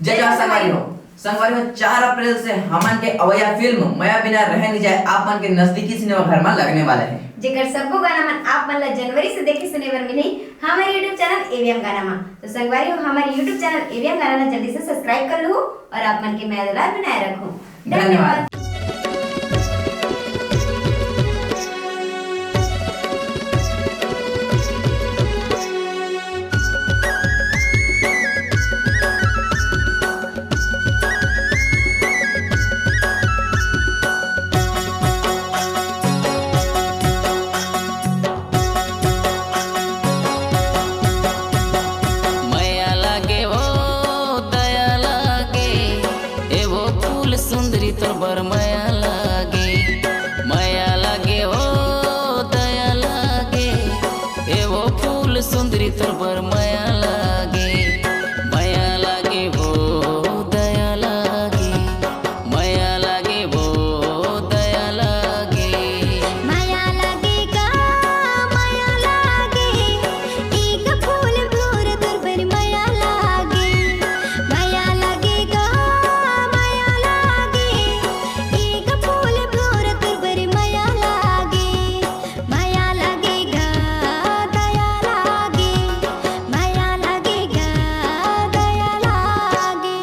जय जवान संगवारी हो 4 अप्रैल से हमन के अवया फिल्म मया बिना रह नहीं जाए आप मन के नजदीकी सिनेमा घर में लगने वाले हैं। जेकर सबको गाना मन आप मन ला जनवरी से देखे सुने बर मिली हमारे YouTube चैनल एवीएम गाना में। तो संगवारी हो हमारे YouTube चैनल एवीएम गाना ला जल्दी से सब्सक्राइब कर लो और आप मन के मजेदार बनाए रखो। धन्यवाद। सुंदरी तोर बर माया लागे हो दया लागे एवो फूल सुंदरी तोर बर माया लागे हो दया लागे माया लागे हो दया लागे माया लागे गा माया लागे एक फूल भोर तोर बर माया लागे माया लागे गा माया लागे एक फूल भोर तोर बर माया लागे माया लागे गा दया लागे माया लागे गा दया लागे।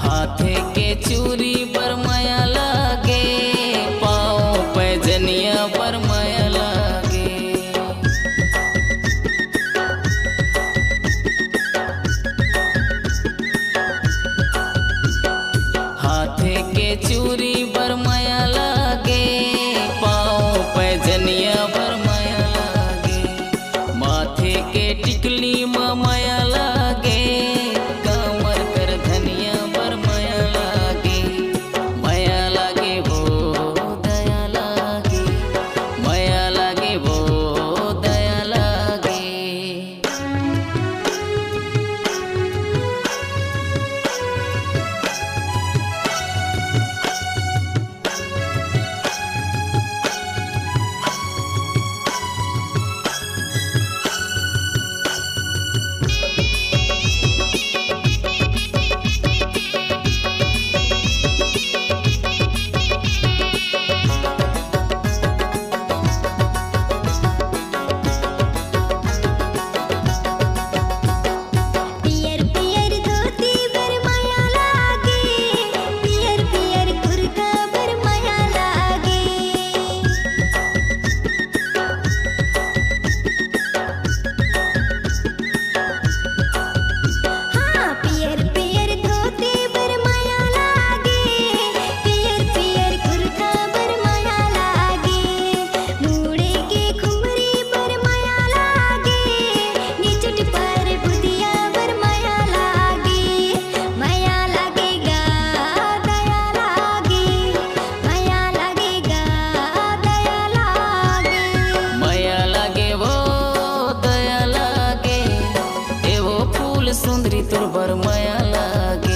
हाथे के चूरी पर माया लागे पाँव पैजनिया पर माया लागे हाथे के चूरी पर माया लागे पाँव पैजनिया पर माया लागे माथे के टिकली में माया लागे कमर कर धनिया पर माया लागे हो दया लागे माया लागे हो दया लागे। पियर पियर धोती बर माया लागे पियर पियर कुर्ता बर माया लागे हाँ पियर पियर धोती बर माया लागे पियर पियर कुर्ता बर माया लागे मुड़े के खुमरी बर माया लागे निचट पर बुदिया बर माया लागे माया लागे गा दया लागे माया लागे गा दया लागे माया लागे वो दया लागे एवो फूल सुंदरी तोर बर माया लागे